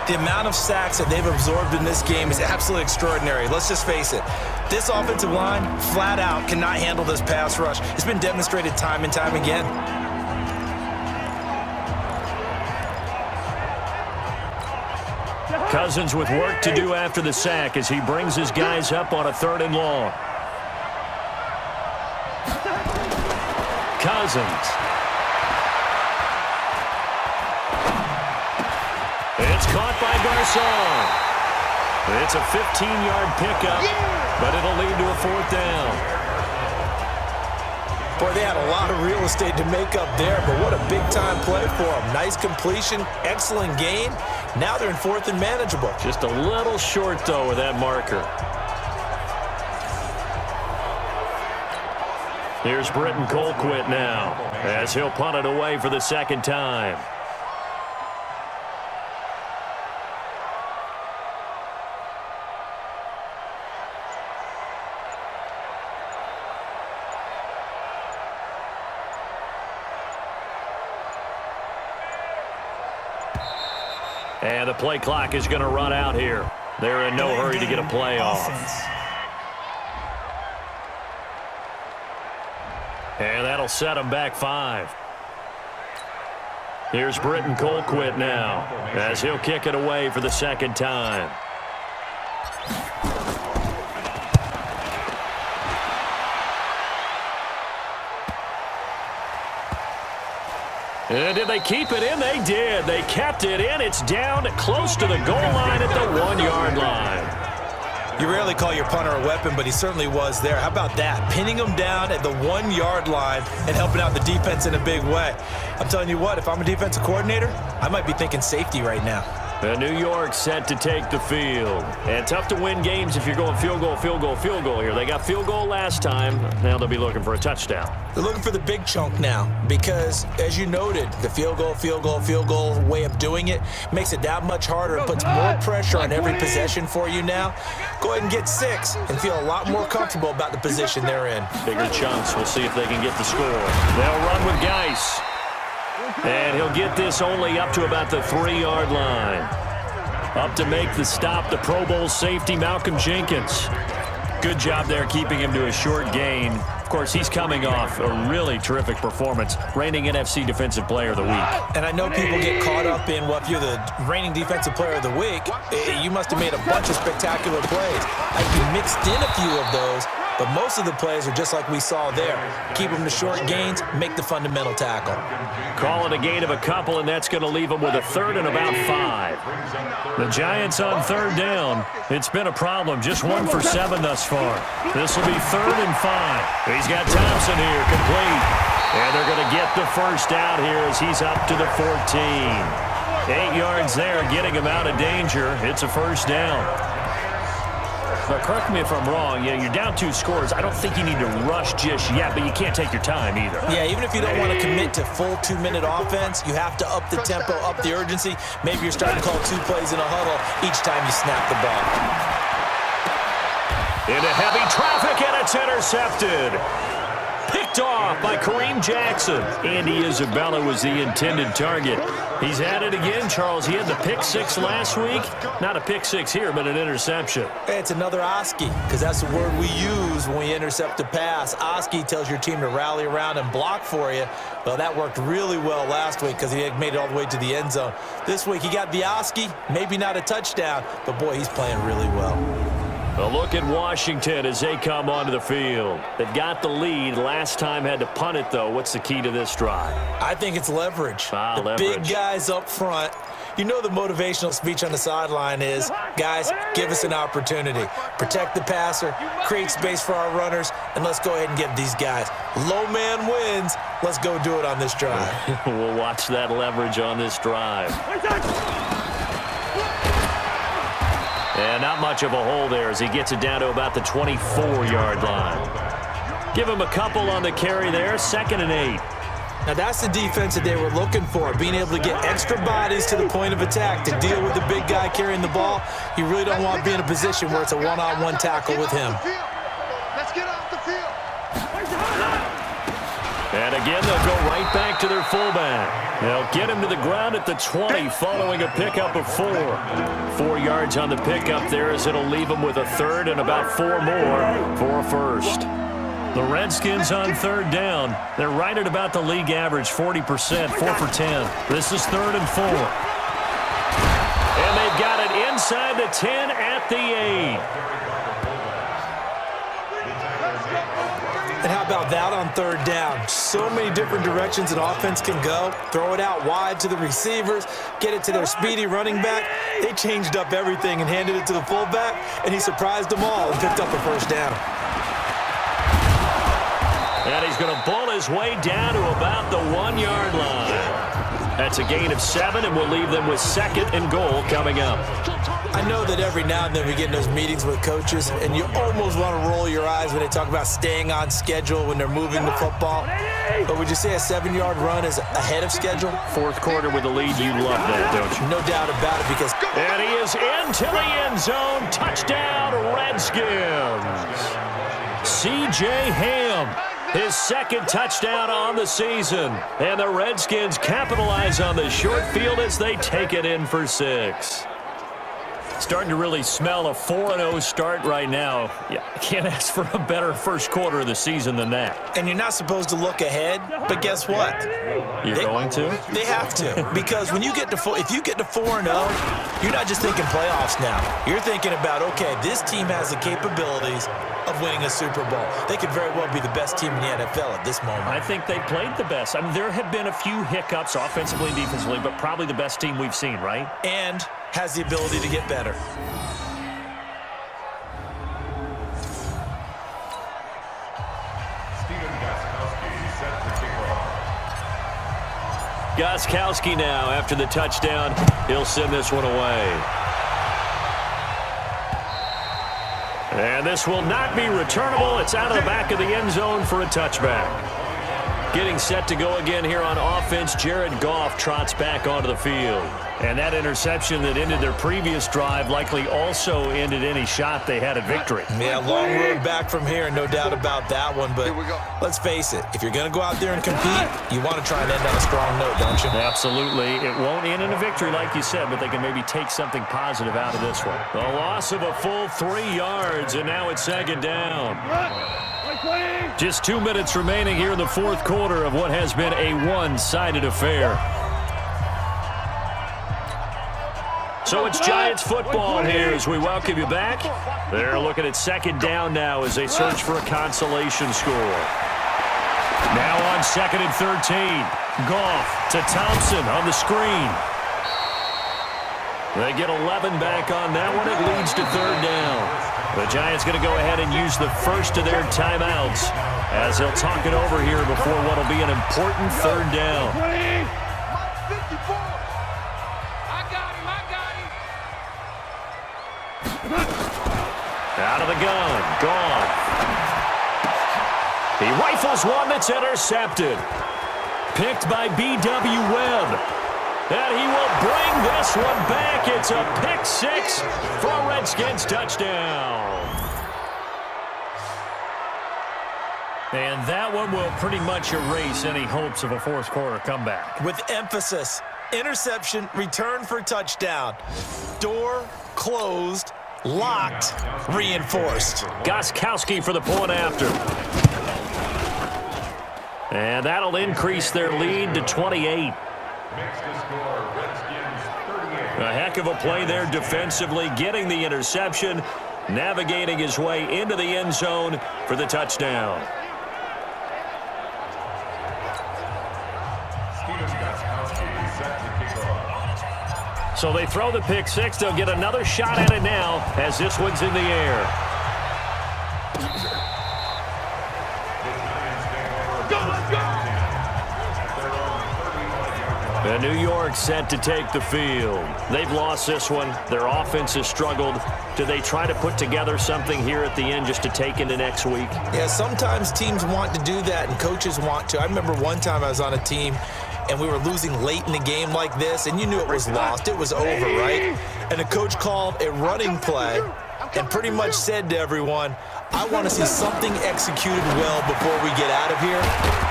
The amount of sacks that they've absorbed in this game is absolutely extraordinary. Let's just face it. This offensive line, flat out, cannot handle this pass rush. It's been demonstrated time and time again. Cousins with work to do after the sack as he brings his guys up on a 3rd and long. Cousins. It's caught by Garcon. It's a 15-yard pickup, but it'll lead to a 4th down. Boy, they had a lot of real estate to make up there, but what a big-time play for them. Nice completion, excellent gain. Now they're in 4th and manageable. Just a little short, though, with that marker. Here's Britton Colquitt now, as he'll punt it away for the 2nd time. And the play clock is going to run out here. They're in no hurry to get a play off. And that'll set them back 5. Here's Britton Colquitt now, as he'll kick it away for the 2nd time. And did they keep it in? They did. They kept it in. It's down close to the goal line at the 1-yard line. You rarely call your punter a weapon, but he certainly was there. How about that? Pinning him down at the 1-yard line and helping out the defense in a big way. I'm telling you what, if I'm a defensive coordinator, I might be thinking safety right now. And New York set to take the field. And tough to win games if you're going field goal, field goal, field goal here. They got field goal last time. Now they'll be looking for a touchdown. They're looking for the big chunk now because, as you noted, the field goal way of doing it makes it that much harder. It puts more pressure on every possession for you now. Go ahead and get 6 and feel a lot more comfortable about the position they're in. Bigger chunks. We'll see if they can get the score. They'll run with Geis. And he'll get this only up to about the 3-yard line. Up to make the stop, the Pro Bowl safety, Malcolm Jenkins. Good job there keeping him to a short gain. Of course, he's coming off a really terrific performance, reigning NFC Defensive Player of the Week. And I know people get caught up in, well, if you're the reigning Defensive Player of the Week, you must have made a bunch of spectacular plays. You mixed in a few of those, but most of the plays are just like we saw there. Keep them to short gains, make the fundamental tackle. Call it a gain of a couple, and that's going to leave them with a 3rd and about 5. The Giants on 3rd down. It's been a problem. Just 1 for 7 thus far. This will be 3rd and 5. He's got Thompson here, complete. And they're going to get the first out here as he's up to the 14. 8 yards there, getting him out of danger. It's a first down. But correct me if I'm wrong, you're down 2 scores. I don't think you need to rush just yet, but you can't take your time either. Yeah, even if you don't want to commit to full 2-minute offense, you have to up the tempo, up the urgency. Maybe you're starting to call 2 plays in a huddle each time you snap the ball. Into heavy traffic, and it's intercepted. picked off by Kareem Jackson. Andy Isabella was the intended target. He's at it again, Charles. He had the pick six last week. Not a pick six here, but an interception. Hey, it's another Oski, because that's the word we use when we intercept a pass. Oski tells your team to rally around and block for you. Well, that worked really well last week because he had made it all the way to the end zone. This week, he got the Oski, maybe not a touchdown, but boy, he's playing really well. A look at Washington as they come onto the field. They've got the lead. Last time had to punt it, though. What's the key to this drive? I think it's leverage. Leverage. Big guys up front. You know the motivational speech on the sideline is, guys, give us an opportunity. Protect the passer, create space for our runners, and let's go ahead and get these guys. Low man wins. Let's go do it on this drive. We'll watch that leverage on this drive. And not much of a hole there as he gets it down to about the 24-yard line. Give him a couple on the carry there, 2nd and 8. Now that's the defense that they were looking for, being able to get extra bodies to the point of attack to deal with the big guy carrying the ball. You really don't want to be in a position where it's a one-on-one tackle with him. Let's get off the field. And again, they'll go right back to their fullback. They'll get him to the ground at the 20 following a pickup of 4. 4 yards on the pickup there as it'll leave them with a 3rd and about 4 more for a first. The Redskins on 3rd down. They're right at about the league average, 40%, 4 for 10. This is 3rd and 4. And they've got it inside the 10 at the 8. And how about that on 3rd down? So many different directions an offense can go. Throw it out wide to the receivers, get it to their speedy running back. They changed up everything and handed it to the fullback, and he surprised them all and picked up a 1st down. And he's going to bull his way down to about the 1-yard line. That's a gain of 7, and we'll leave them with 2nd and goal coming up. I know that every now and then we get in those meetings with coaches, and you almost want to roll your eyes when they talk about staying on schedule when they're moving the football. But would you say a 7-yard run is ahead of schedule? 4th quarter with the lead, you love that, don't you? No doubt about it, because... And he is into the end zone. Touchdown, Redskins. C.J. Ham. His 2nd touchdown on the season. And the Redskins capitalize on the short field as they take it in for 6. Starting to really smell a 4-0 start right now. Yeah, can't ask for a better first quarter of the season than that. And you're not supposed to look ahead, but guess what? You're going to? They have to, because when you get to if you get to 4-0, you're not just thinking playoffs now. You're thinking about, okay, this team has the capabilities of winning a Super Bowl. They could very well be the best team in the NFL at this moment. I think they played the best. I mean, there have been a few hiccups offensively and defensively, but probably the best team we've seen, right? And has the ability to get better. Gostkowski now after the touchdown. He'll send this one away. And this will not be returnable. It's out of the back of the end zone for a touchback. Getting set to go again here on offense, Jared Goff trots back onto the field. And that interception that ended their previous drive likely also ended any shot they had at victory. Yeah, long road back from here, no doubt about that one. But let's face it, if you're going to go out there and compete, you want to try and end on a strong note, don't you? Absolutely. It won't end in a victory like you said, but they can maybe take something positive out of this one. A loss of a full 3 yards, and now it's 2nd down. Just 2 minutes remaining here in the 4th quarter of what has been a one-sided affair. So it's Giants football here as we welcome you back. They're looking at 2nd down now as they search for a consolation score. Now on 2nd and 13. Goff to Thompson on the screen. They get 11 back on that one. It leads to 3rd down. The Giants going to go ahead and use the first of their timeouts as they'll talk it over here before what will be an important 3rd down. Out of the gun, Goff. He rifles one that's intercepted. Picked by B.W. Webb. And he will bring this one back. It's a pick 6 for a Redskins touchdown. And that one will pretty much erase any hopes of a fourth quarter comeback. With emphasis, interception, return for touchdown. Door closed, locked, reinforced. Gostkowski for the point after. And that'll increase their lead to 28. A heck of a play there defensively, getting the interception, navigating his way into the end zone for the touchdown. So they throw the pick six. They'll get another shot at it now as this one's in the air. And New York set to take the field. They've lost this one. Their offense has struggled. Do they try to put together something here at the end just to take into next week? Yeah, sometimes teams want to do that and coaches want to. I remember one time I was on a team and we were losing late in the game like this, and you knew it was lost. It was over, right? And the coach called a running play and pretty much said to everyone, I want to see something executed well before we get out of here.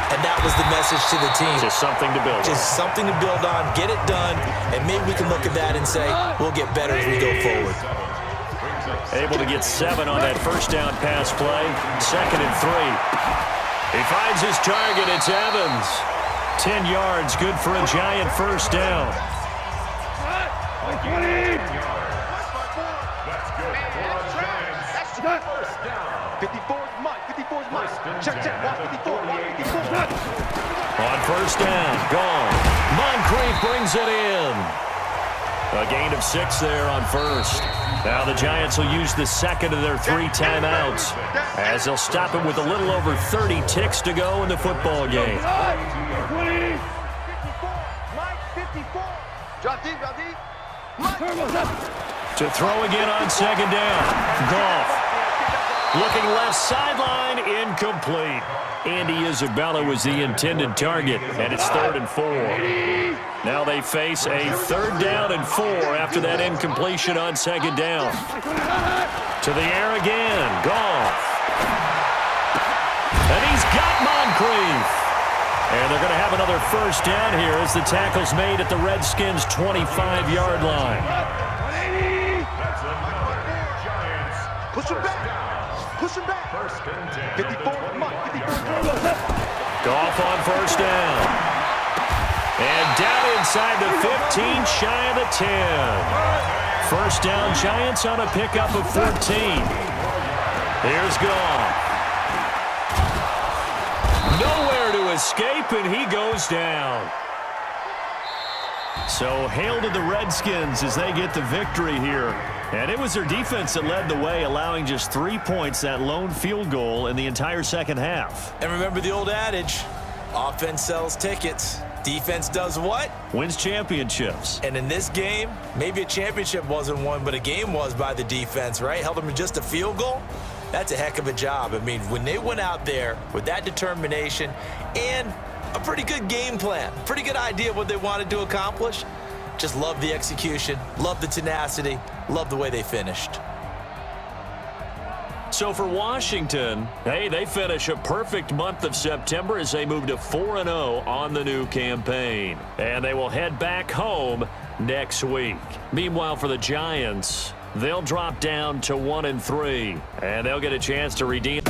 And that was the message to the team. Just something to build on. Just something to build on, get it done, and maybe we can look at that and say, we'll get better as we go forward. Able to get 7 on that first down pass play. 2nd and 3. He finds his target. It's Evans. 10 yards, good for a Giant first down. 20. 54's Mike. 54's Mike. Check. Watch 54. On first down, gone. Moncrief brings it in. A gain of 6 there on first. Now the Giants will use the second of their 3 timeouts as they'll stop it with a little over 30 ticks to go in the football game. 20. 54. Mike, 54. Drop deep. To throw again on second down. Goff. Looking left sideline, incomplete. Andy Isabella was the intended target, and it's 3rd and 4. Now they face a 3rd down and 4 after that incompletion on second down. To the air again, Goff. And he's got Moncrief. And they're going to have another first down here as the tackle's made at the Redskins' 25-yard line. Push him back. 54, Mike. 54. Goff on first down. And down inside the 15, shy of the 10. First down, Giants on a pickup of 14. Here's Goff. Nowhere to escape, and he goes down. So hail to the Redskins as they get the victory here. And it was their defense that led the way, allowing just 3 points, that lone field goal in the entire second half. And remember the old adage, offense sells tickets. Defense does what? Wins championships. And in this game, maybe a championship wasn't won, but a game was by the defense, right? Held them to just a field goal. That's a heck of a job. I mean, when they went out there with that determination and a pretty good game plan, pretty good idea of what they wanted to accomplish, just love the execution, love the tenacity, love the way they finished. So for Washington, hey, they finish a perfect month of September as they move to 4-0 on the new campaign. And they will head back home next week. Meanwhile, for the Giants, they'll drop down to 1-3, and they'll get a chance to redeem.